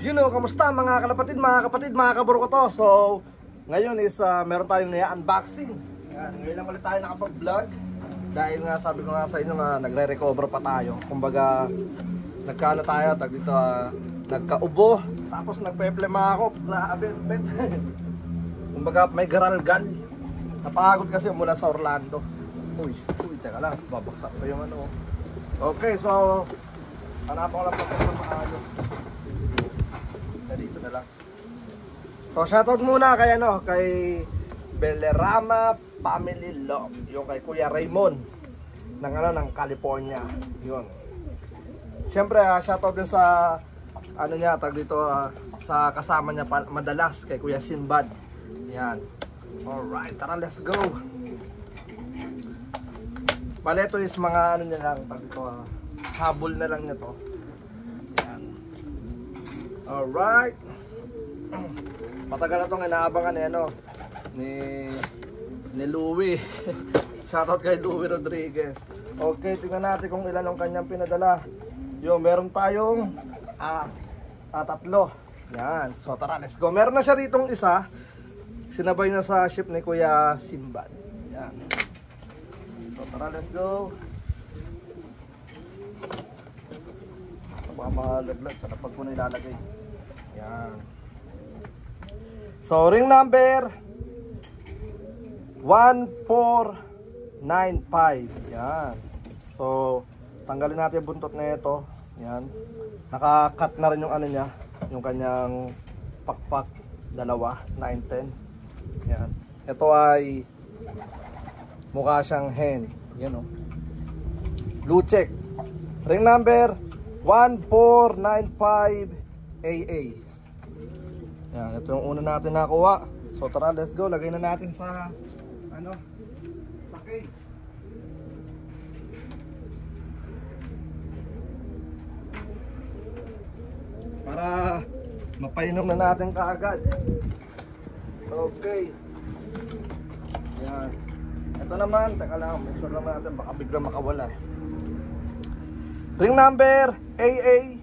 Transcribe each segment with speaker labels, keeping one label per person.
Speaker 1: Kamusta mga kalapatid, mga kapatid, mga kaburo ko to. So, ngayon is meron tayong unboxing. Ngayon lang ulit tayo nakapag-vlog. Dahil nga sabi ko nga sa inyo nga nagre-recover pa tayo. Kumbaga, nagkano tayo, dito, nagkaubo. Tapos nagpeplema ako. Grabe, bet. Kumbaga, may garalgal. Napagod kasi mula sa Orlando. Uy, teka lang, babaksak pa yung ano. Okay, so hanapan ko lang pa sa maayos. Dito na lang. So shoutout muna kay kay Belerama Family Love, yung kay Kuya Raymond ng California. Yun. Siyempre, shoutout din sa niya, dito sa kasama niya madalas kay Kuya Sinbad. Yan. Alright, tara, let's go. Bale, ito is mga niya lang, dito, habol na lang niya to. Yan. Alright. Matagal na itong inaabangan ni Louie. Shoutout kay Louie Rodriguez. Okay, tingnan natin kung ilan ang kanyang pinadala. Yung meron tayong tatlo. Yan. So tara, let's go. Meron na siya ritong isa. Sinabay na sa ship ni Kuya Sinbad. Yan. So tara, let's go. Baka malaglag sa kapag ko na ilalagay. Yan. So ring number 1495. Yan. So tanggalin natin yung buntot na ito. Yan. Naka-cut na rin yung niya, yung kanyang pakpak, dalawa, 910. Yan. Ito ay mukha siyang hen. Yan, blue check. Ring number 1495 AA. Yan, ito yung una natin nakuha. So tara, let's go. Lagay na natin sa sakay. Para mapainom na natin kaagad. Okay. Yan. Ito naman, teka lang, make sure lang natin, baka biglang makawala. Ring number AA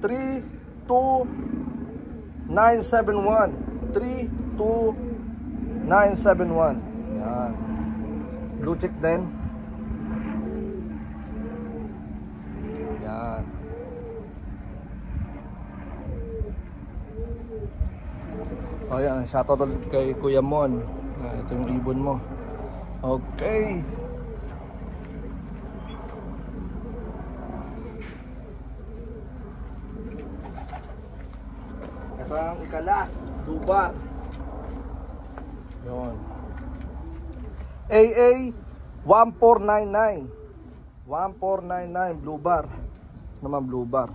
Speaker 1: 32971. 32971. Yan. Blue check din. Yan. So yan, shoutout ulit kay Kuya Mon. Ito yung ibon mo. Okay. Ito ang ikalas, dubar. Yun. AA 1499. 1499 blue bar. Naman blue bar.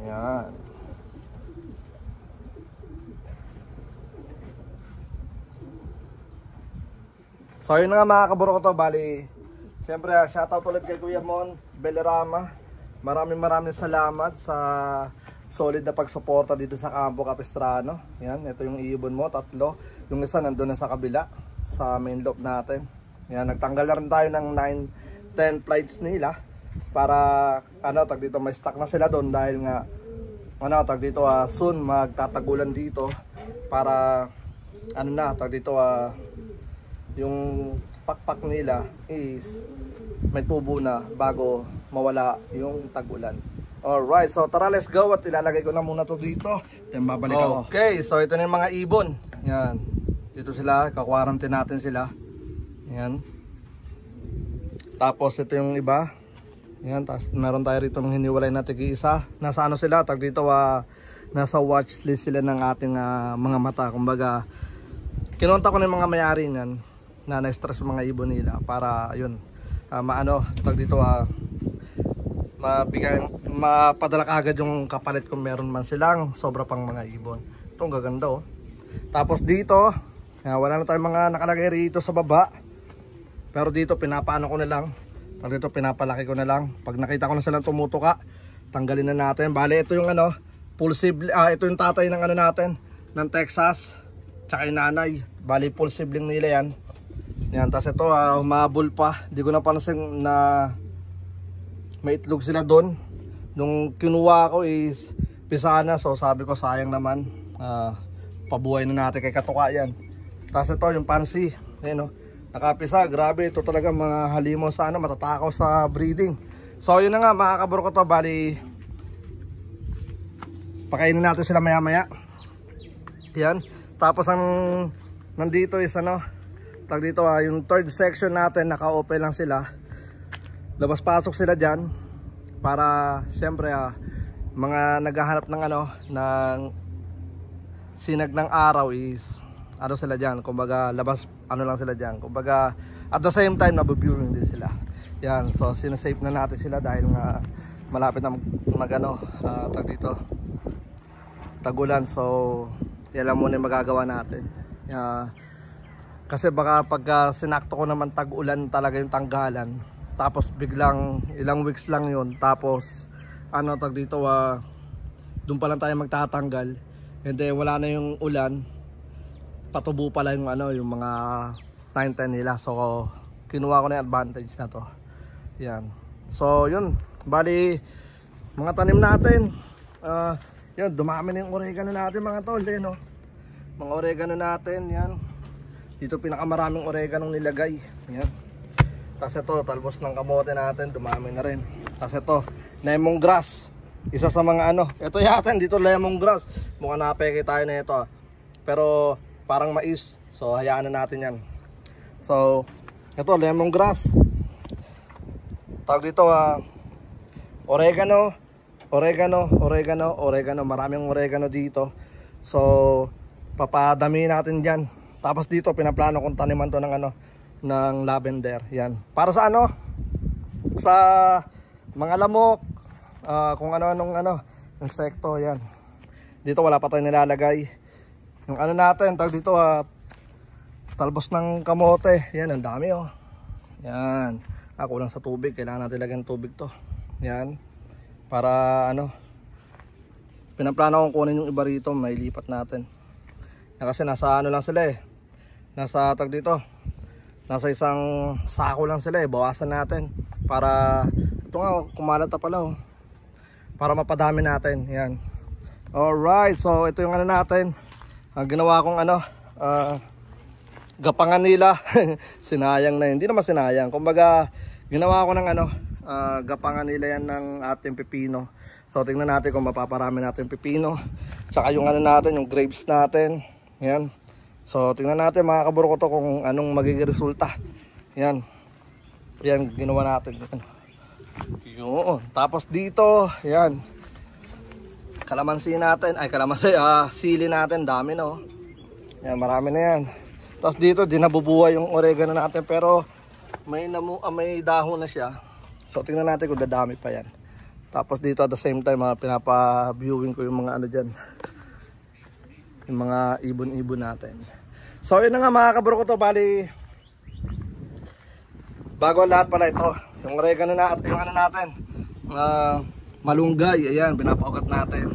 Speaker 1: Yan. So yun nga mga kaburo ko to, bali siyempre shoutout ulit kay Kuya Mon Belerama. Maraming salamat sa solid na pagsuporta dito sa Campo Capistrano. Yan, ito yung ibon mo, tatlo. Yung isa nandun na sa kabila, sa main loop natin. Yan, nagtanggal na rin tayo ng 9-10 flights nila para dito may stock na sila doon dahil nga dito soon magtatagulan dito para dito yung pakpak nila is may tubo na bago mawala yung tagulan. Alright, so tara, let's go. At ilalagay ko na muna to dito, then babalik ako. Okay, so ito na yung mga ibon. Yan, dito sila, ka-quarantine natin sila. Yan. Tapos ito yung iba. Yan, tapos meron tayo rito ng hiniwalay na tig-isa. Nasa sila, dito nasa watchlist sila ng ating mga mata. Kumbaga, kinonta ko na yung mga mayari niyan na na-stress mga ibon nila para yun dito mapadala agad yung kapalit kung meron man silang sobra pang mga ibon. Ito ang gaganda Tapos dito wala na tayong mga nakalagay rito sa baba, pero dito pinapaano ko na lang, dito pinapalaki ko na lang. Pag nakita ko na silang tumutuka, tanggalin na natin. Bale ito yung full sibling, ito yung tatay ng natin ng Texas, tsaka yung nanay. Bale full sibling nila yan. Yan, tapos ito humabol pa. Hindi ko na pansin na may itlog sila doon. Nung kinuha ko is pisa na. So sabi ko sayang naman, pabuhay na natin kay Katuka yan. Tapos ito yung Pansy, ayun, no? Nakapisa, grabe, ito talaga mga halimaw sa ano, matatakaw sa breeding. So yun na nga mga kabro ko to, bali pakainin natin sila maya maya. Yan. Tapos ang nandito is ano, tag dito yung third section natin, naka-open lang sila. Labas pasok sila dyan para siyempre mga naghahanap ng ano, ng sinag ng araw is ano sila dyan, kumbaga labas ano lang sila dyan, kumbaga at the same time nabuburing din sila. Yan, so sinasave na natin sila dahil nga malapit na mag ano, tag dito tagulan. So yan lang muna yung magagawa natin. Kasi baka pagka sinakto ko naman tag-ulan talaga yung tanggalan, tapos biglang ilang weeks lang yun, tapos ano tag dito doon pa lang tayo magtatanggal, and then wala na yung ulan, patubo pala yung ano, yung mga 9-10 nila. So kinuha ko na yung advantage na to. Yan, so yun, bali mga tanim natin, yun, dumami na yung oregano natin mga tol, eh, no? Mga oregano natin, yan. Dito pinakamaraming oregano nilagay. Yan. Tapos ito, talbos ng kamote natin, dumami na rin. Tapos ito, lemongrass. Isa sa mga ano, ito yatin, dito lemongrass. Mukhang napeke tayo na ito. Pero parang mais. So hayaan na natin yan. So, ito lemongrass. Tawag dito, oregano. Maraming oregano dito. So, papadami natin dyan. Tapos dito pinaplano kong taniman to ng ano, ng lavender. Yan. Para sa ano? Sa mga lamok, kung ano-anong ano, insekto, yan. Dito wala pa tayong nilalagay. Yung ano natin, tawag dito talbos ng kamote. Yan, ang dami oh. Yan. Kulang sa tubig, kailangan natin lagyan ng tubig to. Yan. Para ano, pinaplano kong kunin yung iba rito, may lipat natin. Kasi nasa ano lang sila eh, nasa tag dito, nasa isang sako lang sila eh. Bawasan natin para ito nga kumalat na pala oh, para mapadami natin. Yan. Alright, so ito yung ano natin, ginawa kong ano, gapangan nila. Sinayang na, hindi naman sinayang, kumbaga ginawa ko ng ano, gapangan nila yan ng ating pepino. So tingnan natin kung mapaparami natin yung pepino, tsaka yung ano natin, yung grapes natin. Yan. So tingnan natin mga kaburo ko to kung anong magiging resulta. Yan. Yan ginawa natin. Yun. Tapos dito, yan. Kalamansi natin, sili natin, dami no. Yan, marami na yan. Tapos dito din nabubuhay yung oregano natin, pero may dahon na siya. So tingnan natin kung dadami pa yan. Tapos dito at the same time pinapa-viewing ko yung mga ano dyan, yung mga ibon-ibon natin. So yun na nga mga kabro ko to, bali bago lahat pala ito, yung oregano na at yung ano natin, malunggay, ayan, pinapaugat natin.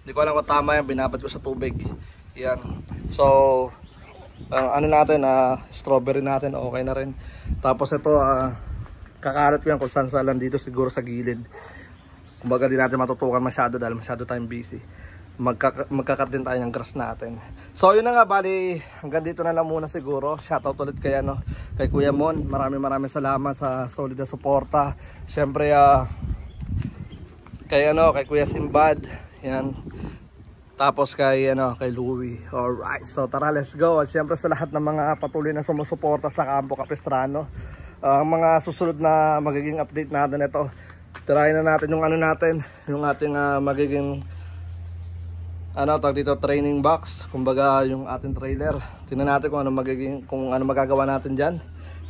Speaker 1: Hindi ko alam kung tama yan, binabad ko sa tubig. Ayan. So ano natin, strawberry natin, okay na rin. Tapos ito, kakalat ko yan kung saan saan dito, siguro sa gilid. Kumbaga di natin matutukan masyado dahil masyado tayong busy. Magkakat din tayo ng grass natin. So yun na nga, bali hanggang dito na lang muna siguro. Shoutout ulit kay Kuya Mon. Maraming salamat sa solid na suporta. Siyempre kay Kuya Simbad. Yan. Tapos kay Louie. Alright, so tara, let's go. At siyempre sa lahat ng mga patuloy na sumusuporta sa Campo Capistrano, ang mga susunod na magiging update natin ito, tirahin na natin yung ano natin, yung ating magiging dito, training box, kumbaga yung ating trailer. Tingnan natin kung ano magagawa natin diyan.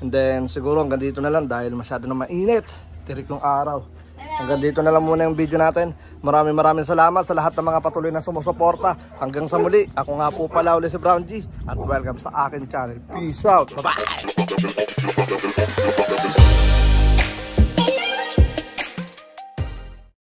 Speaker 1: And then siguro hanggang dito na lang dahil masyado na mainit, tirik ng araw. Hanggang dito na lang muna yung video natin. Maraming salamat sa lahat ng mga patuloy na sumusuporta. Hanggang sa muli, ako nga po pala ulit si Brown G, at welcome sa akin channel. Peace out, bye bye.